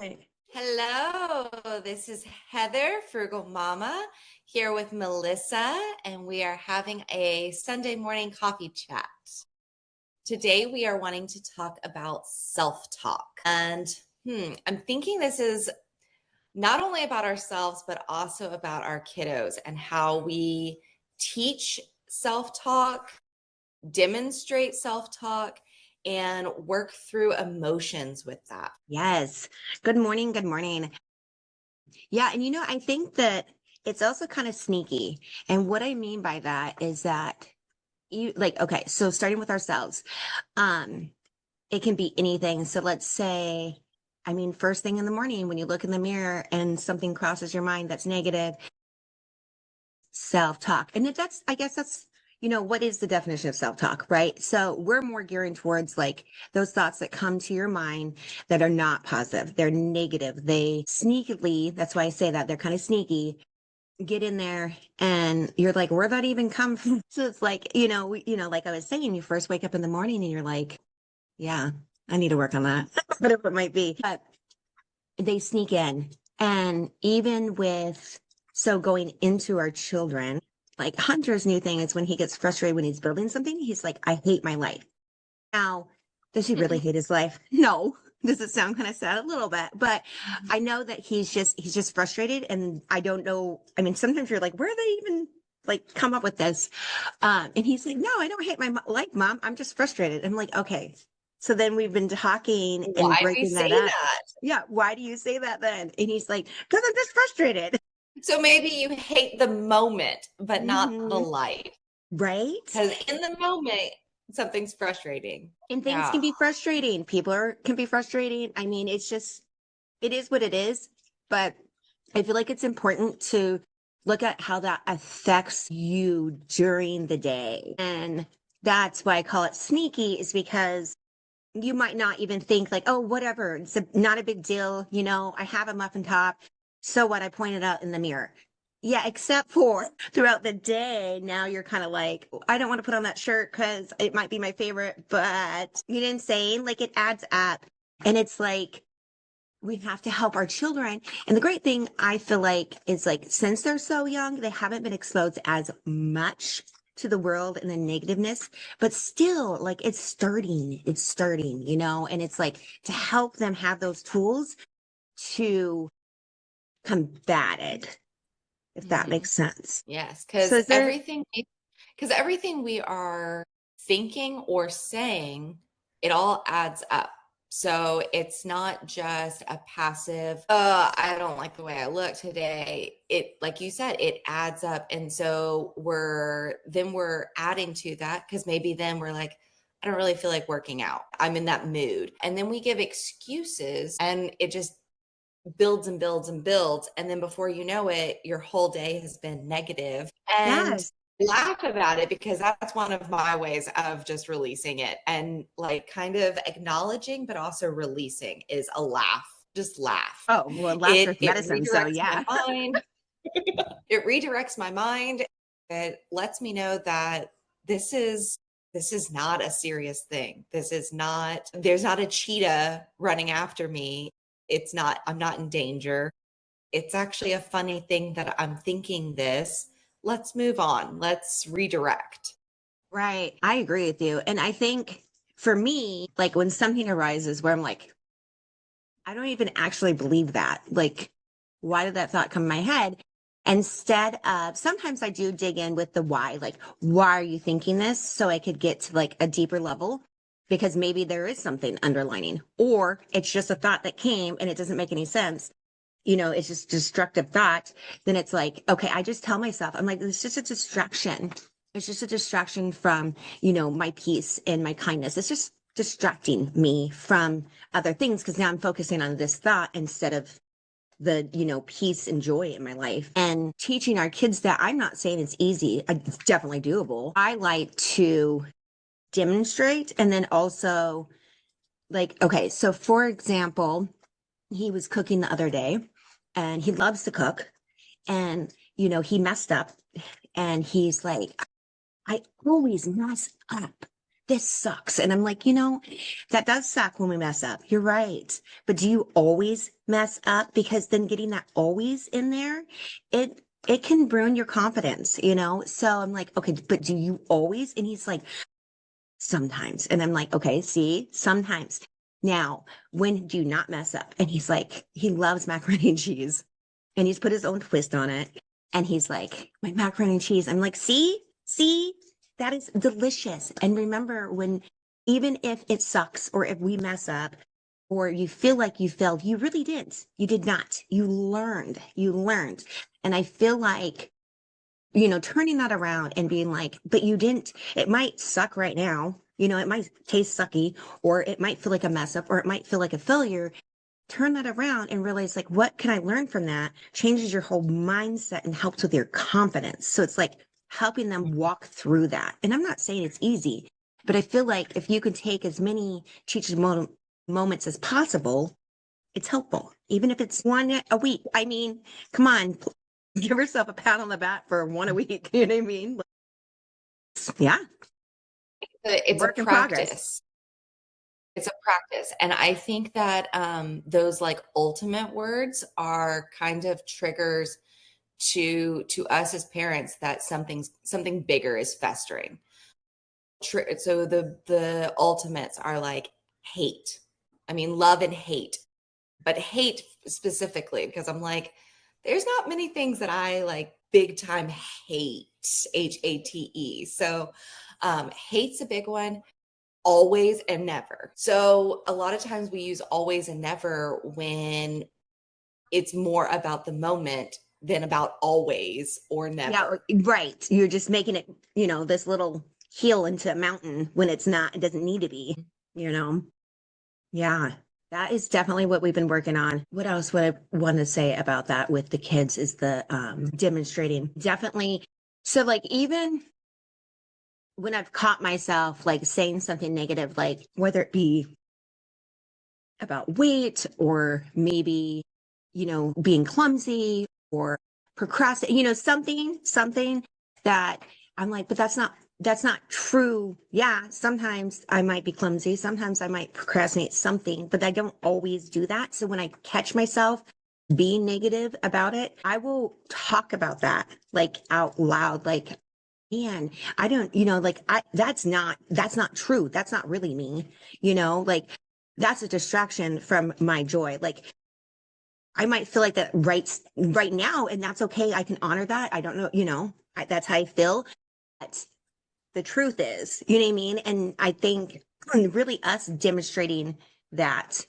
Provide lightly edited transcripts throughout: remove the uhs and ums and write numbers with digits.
Hey. Hello, this is Heather, Frugal Mama, here with Melissa, and we are having a Sunday morning coffee chat. Today, we are wanting to talk about self-talk. I'm thinking this is not only about ourselves, but also about our kiddos and how we teach self-talk, demonstrate self-talk, and work through emotions with that. Yes. Good morning. Good morning. Yeah. And I think that it's also kind of sneaky. And what I mean by that is that okay, so starting with ourselves, um, it can be anything. So let's say, first thing in the morning when you look in the mirror and something crosses your mind that's negative, self-talk. And I guess that's, what is the definition of self-talk, right? So we're more gearing towards like those thoughts that come to your mind that are not positive. They're negative. They sneakily, that's why I say that they're kind of sneaky, get in there and you're like, where'd that even come from? So it's like, like I was saying, you first wake up in the morning and you're like, yeah, I need to work on that, whatever it might be. But they sneak in. And even with, so going into our children, like Hunter's new thing is when he gets frustrated when he's building something, he's like, I hate my life. Now, does he really hate his life? No. Does it sound kind of sad? A little bit, but I know that he's just frustrated. And I don't know. I mean, sometimes you're like, where are they even like come up with this? And he's like, no, I don't hate my life, Mom. I'm just frustrated. I'm like, okay. So then we've been talking and Why we breaking that say up. that? Yeah. Why do you say that then? And he's like, because I'm just frustrated. So maybe you hate the moment, but not the Hmm. life. Right. Because in the moment, something's frustrating. And things Yeah. can be frustrating. Can be frustrating. I mean, it is what it is. But I feel like it's important to look at how that affects you during the day. And that's why I call it sneaky, is because you might not even think like, oh, whatever, not a big deal. I have a muffin top. So what? I pointed out in the mirror. Yeah, except for throughout the day, now you're kind of like, I don't want to put on that shirt because it might be my favorite, but you know what I'm saying? Like it adds up. And it's like, we have to help our children. And the great thing I feel like is like, since they're so young, they haven't been exposed as much to the world and the negativeness, but still like it's starting, and it's like to help them have those tools to combat it, if that Mhm. makes sense. Yes, So is there, because everything we are thinking or saying, it all adds up. So it's not just a passive, I don't like the way I look today. It, like you said, it adds up. And so we're adding to that because maybe then we're like, I don't really feel like working out. I'm in that mood. And then we give excuses and it just builds and builds and builds. And then before you know it, your whole day has been negative. And yes. laugh about it because that's one of my ways of just releasing it and like kind of acknowledging, but also releasing is a laugh. Just laugh. Oh, well, It laughter's it medicine. So redirects my yeah. mind. It redirects my mind. It lets me know that this is this is not a serious thing. This is not, there's not a cheetah running after me. It's not, I'm not in danger. It's actually a funny thing that I'm thinking this. Let's move on. Let's redirect. Right. I agree with you. And I think for me, like when something arises where I'm like, I don't even actually believe that. Like, why did that thought come in my head? Instead of sometimes I do dig in with the why, like, why are you thinking this? So I could get to like a deeper level because maybe there is something underlining, or it's just a thought that came and it doesn't make any sense. It's just destructive thought. Then it's like, okay, I just tell myself, I'm like, it's just a distraction. It's just a distraction from, my peace and my kindness. It's just distracting me from other things because now I'm focusing on this thought instead of the, peace and joy in my life. And teaching our kids that, I'm not saying it's easy. It's definitely doable. I like to demonstrate and then also like, okay, so for example, he was cooking the other day and he loves to cook and he messed up and he's like, I always mess up. this sucks. And I'm like, that does suck when we mess up. You're right. But do you always mess up? Because then getting that always in there, it can ruin your confidence. So I'm like, okay, but do you always? And he's like, sometimes. And I'm like, okay, see, sometimes. Now, when do you not mess up? And he's like, he loves macaroni and cheese and he's put his own twist on it. And he's like, my macaroni and cheese. I'm like, see, that is delicious. And remember, even if it sucks or if we mess up or you feel like you failed, you really didn't. You did not. You learned. And I feel like, turning that around and being like, but you didn't, it might suck right now. It might taste sucky or it might feel like a mess up or it might feel like a failure. Turn that around and realize, like, what can I learn from that? Changes your whole mindset and helps with your confidence. So it's like helping them walk through that. And I'm not saying it's easy, but I feel like if you can take as many teachable moments as possible, it's helpful, even if it's one a week. I mean, come on, give yourself a pat on the back for one a week. You know what I mean? Yeah. It's a Work in progress. practice. It's a practice. And I think that those like ultimate words are kind of triggers to us as parents that something bigger is festering. So the ultimates are like hate. I mean, love and hate, but hate specifically because I'm like, there's not many things that I like big time hate, hate. So hate's a big one. Always and never. So a lot of times we use always and never when it's more about the moment than about always or never. Yeah, right. You're just making it, this little hill into a mountain when it's not, it doesn't need to be, you know? Yeah, that is definitely what we've been working on. What else would I want to say about that with the kids is the demonstrating. Definitely. So like even when I've caught myself like saying something negative, like whether it be about weight or maybe, being clumsy or procrastinating, something that I'm like, but that's not true. Yeah, sometimes I might be clumsy, sometimes I might procrastinate something, but I don't always do that. So when I catch myself being negative about it, I will talk about that like out loud, like, man, I don't, like that's not true. That's not really me, like that's a distraction from my joy. Like I might feel like that right now, and that's okay. I can honor that. I don't know, that's how I feel. But the truth is, you know what I mean? And I think really us demonstrating that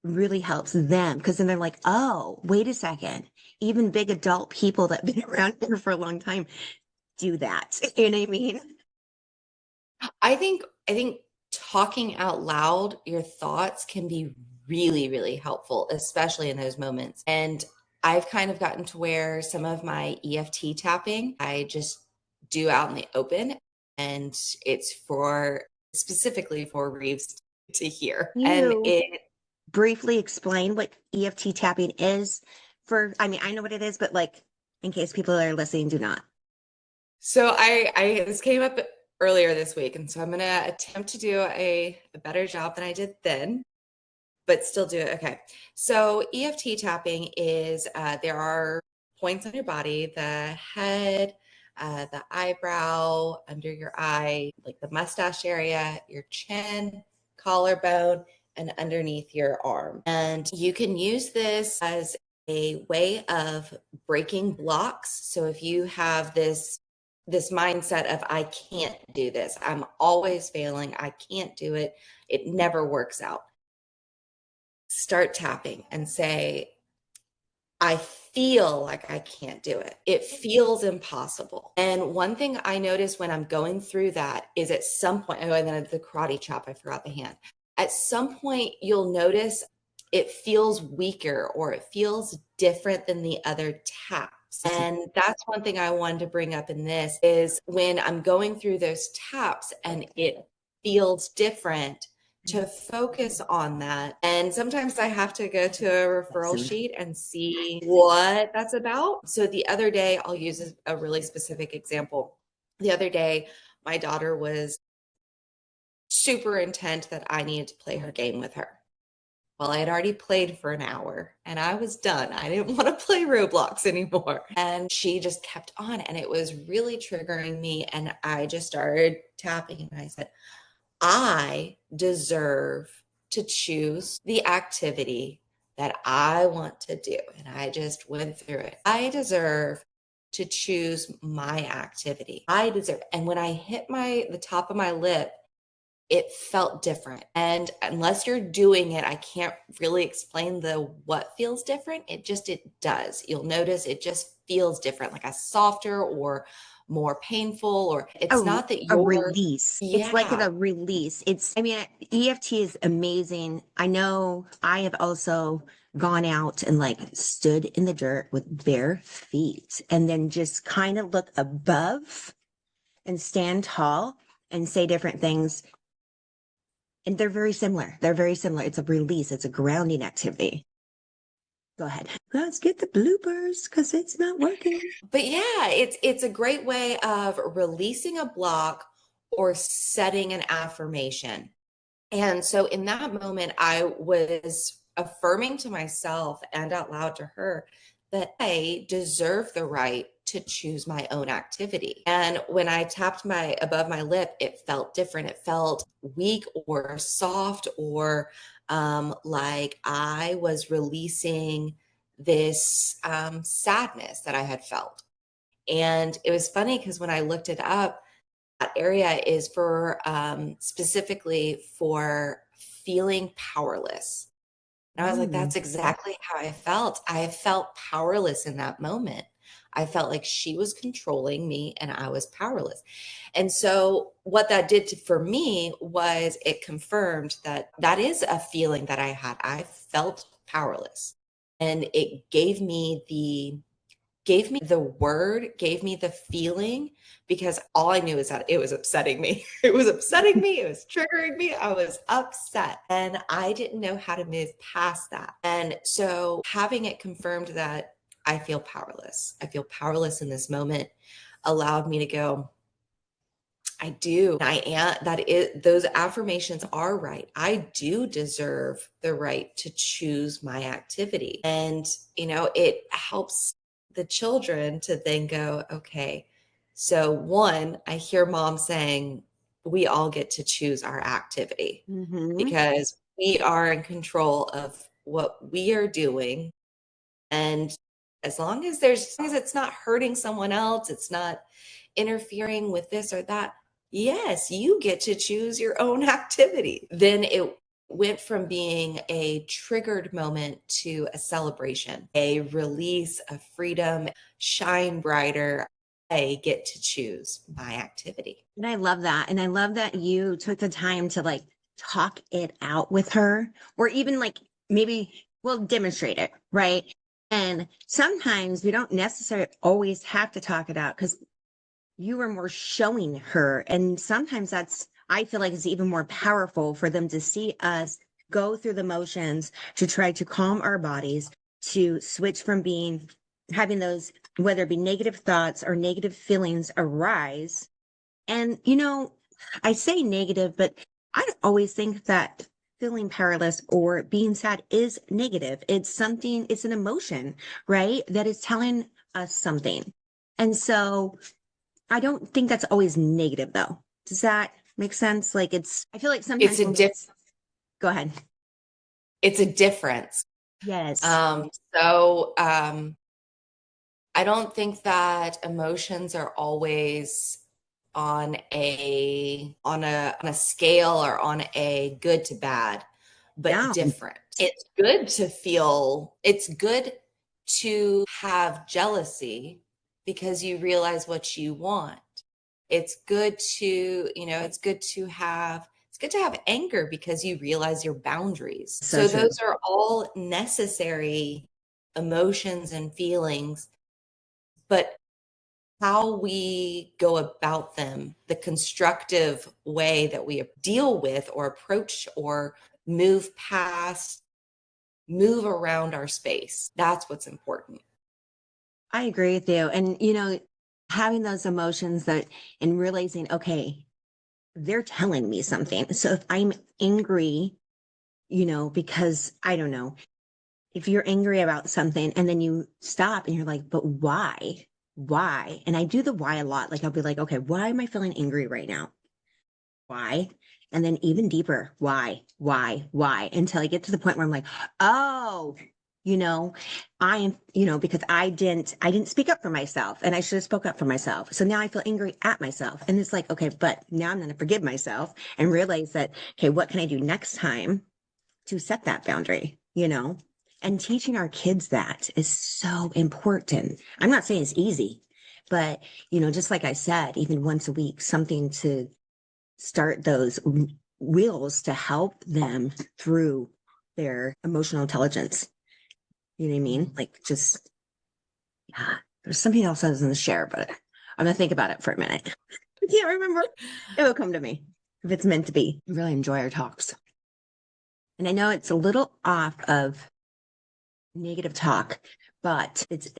really helps them because then they're like, oh, wait a second. Even big adult people that have been around here for a long time do that. You know what I mean? I think talking out loud your thoughts can be really, really helpful, especially in those moments. And I've kind of gotten to where some of my EFT tapping, I just do out in the open and it's for specifically for Reeves to hear. And You it briefly explain what EFT tapping is I mean, I know what it is, but like in case people that are listening do not. so I this came up earlier this week, and so I'm gonna attempt to do a better job than I did then, but still do it. Okay. So EFT tapping is there are points on your body, the head, the eyebrow, under your eye, like the mustache area, your chin, collarbone, and underneath your arm. And you can use this as a way of breaking blocks. So if you have this mindset of I can't do this, I'm always failing, I can't do it, it never works out, start tapping and say, I feel like I can't do it. It feels impossible. And one thing I notice when I'm going through that is at some point, oh, and then the karate chop, I forgot the hand. At some point, you'll notice it feels weaker or it feels different than the other taps. And that's one thing I wanted to bring up in this is when I'm going through those taps and it feels different, to focus on that. And sometimes I have to go to a referral sheet and see what that's about. So the other day, I'll use a really specific example. The other day, my daughter was super intent that I needed to play her game with her. Well, I had already played for an hour and I was done. I didn't want to play Roblox anymore. And she just kept on and it was really triggering me. And I just started tapping and I said, I deserve to choose the activity that I want to do. And I just went through it. I deserve to choose my activity. I deserve. And when I hit the top of my lip, it felt different. And unless you're doing it, I can't really explain the what feels different. It does. You'll notice it just feels different, like a softer or more painful, or it's a, not that a you're, release. It's like yeah. a release. I mean, EFT is amazing. I know I have also gone out and like stood in the dirt with bare feet and then just kind of look above and stand tall and say different things. And they're very similar. They're very similar. It's a release, it's a grounding activity. Go ahead. Let's get the bloopers because it's not working. But yeah, it's a great way of releasing a block or setting an affirmation. And so in that moment, I was affirming to myself and out loud to her that I deserve the right to choose my own activity. And when I tapped my above my lip, it felt different. It felt weak or soft or like I was releasing this sadness that I had felt. And it was funny because when I looked it up, that area is for specifically for feeling powerless. And I was like, Mm. that's exactly how I felt. I felt powerless in that moment. I felt like she was controlling me and I was powerless. And so, what that did for me was it confirmed that that is a feeling that I had. I felt powerless. And it gave me the word, gave me the feeling, because all I knew is that it was upsetting me. It was upsetting me. It was triggering me. I was upset and I didn't know how to move past that. And so having it confirmed that I feel powerless, I feel powerless in this moment, allowed me to go, I do. I am that it those affirmations are right. I do deserve the right to choose my activity. And it helps the children to then go, okay. So one, I hear mom saying we all get to choose our activity Hmm. because we are in control of what we are doing. And as long as it's not hurting someone else, it's not interfering with this or that, yes, you get to choose your own activity. Then it went from being a triggered moment to a celebration, a release, a freedom, shine brighter. I get to choose my activity. And I love that. And I love that you took the time to like talk it out with her, or even like maybe we'll demonstrate it, right? And sometimes we don't necessarily always have to talk it out because you were more showing her. And sometimes I feel like it's even more powerful for them to see us go through the motions to try to calm our bodies, to switch from having those, whether it be negative thoughts or negative feelings arise. And, I say negative, but I don't always think that feeling powerless or being sad is negative. It's an emotion, right? That is telling us something. And so I don't think that's always negative though. Does that make sense? I feel like It's sometimes a go ahead. it's a difference. Yes. So I don't think that emotions are always on a scale or on a good to bad, but Yeah. different. It's good to have jealousy because you realize what you want. It's good to have anger because you realize your boundaries. So So true. those are all necessary emotions and feelings, but how we go about them, the constructive way that we deal with or approach or move past, move around our space. That's what's important. I agree with you. And, having those emotions and realizing, okay, they're telling me something. So if I'm angry, because I don't know, if you're angry about something and then you stop and you're like, but why? Why? And I do the why a lot. Like I'll be like, okay, why am I feeling angry right now? Why? And then even deeper, why? Until I get to the point where I'm like, oh, you know, I am, because I didn't speak up for myself and I should have spoke up for myself. So now I feel angry at myself. And it's like, okay, but now I'm going to forgive myself and realize that, okay, what can I do next time to set that boundary, And teaching our kids that is so important. I'm not saying it's easy, but, just like I said, even once a week, something to start those wheels to help them through their emotional intelligence. You know what I mean? Like just, yeah, there's something else I was going to share, but I'm going to think about it for a minute. I can't remember. It will come to me if it's meant to be. I really enjoy our talks. And I know it's a little off of negative talk, but it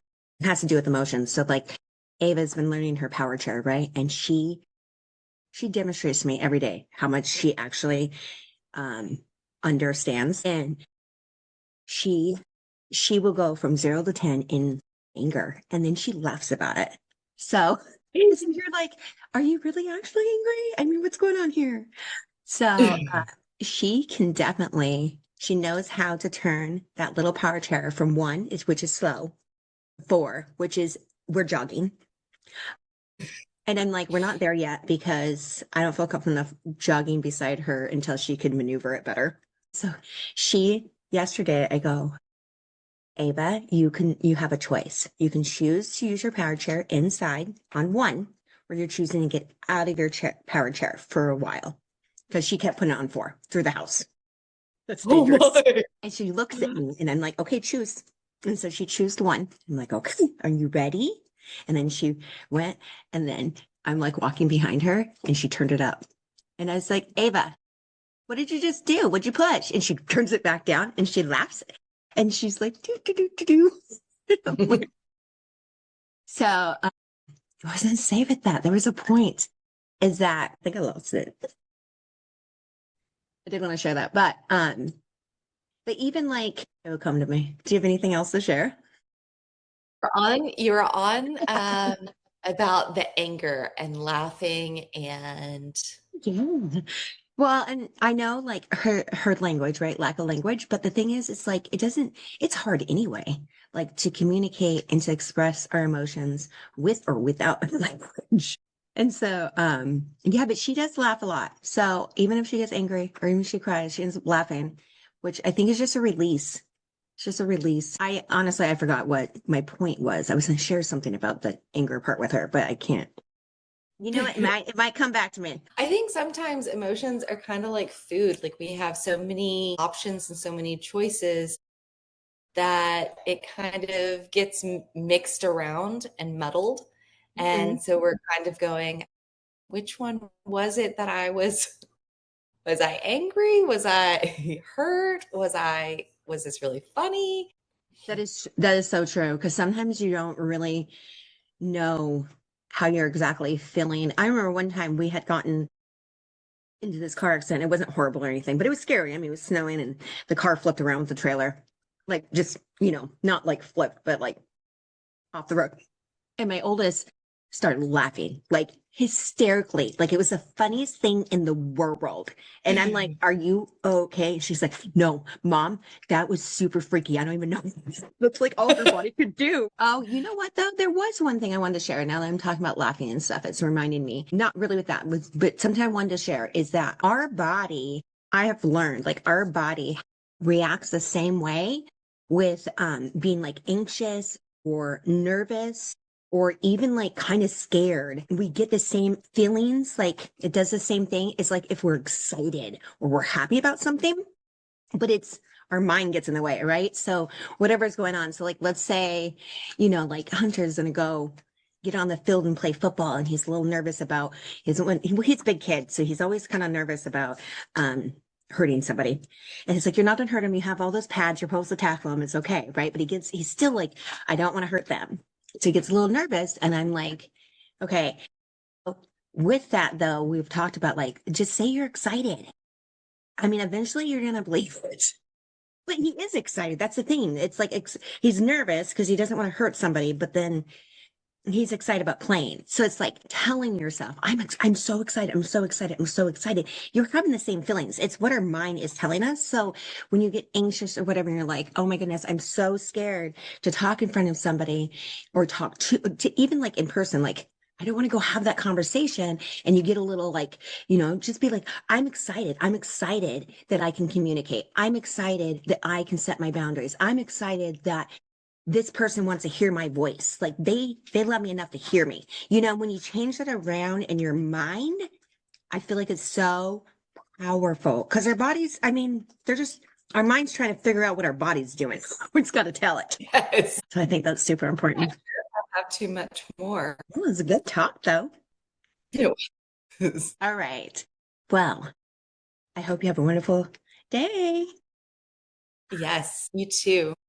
has to do with emotions. So like Ava's been learning her power chair, right? And she demonstrates to me every day how much she actually understands. And she will go from 0 to 10 in anger, and then she laughs about it. So you're like, are you really actually angry? I mean, what's going on here? So she can definitely, she knows how to turn that little power chair from 1, which is slow, 4, which is we're jogging. And I'm like, we're not there yet because I don't feel comfortable enough jogging beside her until she could maneuver it better. So yesterday I go, Ava, you have a choice. You can choose to use your power chair inside on 1, or you're choosing to get out of your power chair for a while. Because she kept putting it on 4 through the house. That's dangerous. Oh and she looks at me and I'm like, okay, choose. And so she chose 1. I'm like, okay, are you ready? And then she went, and then I'm like walking behind her and she turned it up. And I was like, Ava, what did you just do? What'd you push? And she turns it back down and she laughs. And she's like, do, do, do, do, do. So I wasn't safe with that. There was a point is that I think I lost it. I did want to share that, but even like it will come to me. Do you have anything else to share? You were on about the anger and laughing and Yeah. Well, and I know like her language, right? Lack of language, but the thing is, it's like it's hard anyway, like to communicate and to express our emotions with or without language. And so, yeah, but she does laugh a lot. So even if she gets angry or even if she cries, she ends up laughing, which I think is just a release. It's just a release. I honestly, I forgot what my point was. I was going to share something about the anger part with her, but I can't. You know, it might come back to me. I think sometimes emotions are kind of like food. Like we have so many options and so many choices that it kind of gets mixed around and muddled. And so we're kind of going, which one was it that I was I angry? Was I hurt? Was this really funny? That is so true because sometimes you don't really know how you're exactly feeling. I remember one time we had gotten into this car accident. It wasn't horrible or anything, but it was scary. I mean, it was snowing and the car flipped around with the trailer. Like just, not like flipped, but like off the road. And my oldest started laughing like hysterically, like it was the funniest thing in the world. And I'm like, are you okay? She's like, no, Mom, that was super freaky. I don't even know. That's like all her body could do. Oh, you know what though? There was one thing I wanted to share. Now that I'm talking about laughing and stuff, it's reminding me, not really with that, but something I wanted to share is that our body, I have learned, like our body reacts the same way with being like anxious or nervous or even like kind of scared. We get the same feelings, like it does the same thing. It's like if we're excited or we're happy about something, but it's our mind gets in the way, right? So whatever's going on. So like let's say, like Hunter's gonna go get on the field and play football and he's a little nervous about he's a big kid, so he's always kind of nervous about hurting somebody. And it's like, you're not gonna hurt him. You have all those pads, you're supposed to tackle him, it's okay, right? But he's still like, I don't want to hurt them. So he gets a little nervous and I'm like, okay, With that, though, we've talked about like, just say you're excited. I mean, eventually you're going to believe it. But he is excited. That's the thing. It's like he's nervous because he doesn't want to hurt somebody, but then he's excited about playing. So it's like telling yourself, I'm so excited. I'm so excited. I'm so excited. You're having the same feelings. It's what our mind is telling us. So when you get anxious or whatever, you're like, oh my goodness, I'm so scared to talk in front of somebody or talk to even like in person, like I don't want to go have that conversation. And you get a little like, just be like, I'm excited. I'm excited that I can communicate. I'm excited that I can set my boundaries. I'm excited that this person wants to hear my voice. Like they love me enough to hear me. When you change that around in your mind, I feel like it's so powerful because our bodies, I mean, they're just our mind's trying to figure out what our body's doing. We just got to tell it. Yes. So I think that's super important. Have too much more. Well, it was a good talk though. It was. All right. Well, I hope you have a wonderful day. Yes, you too.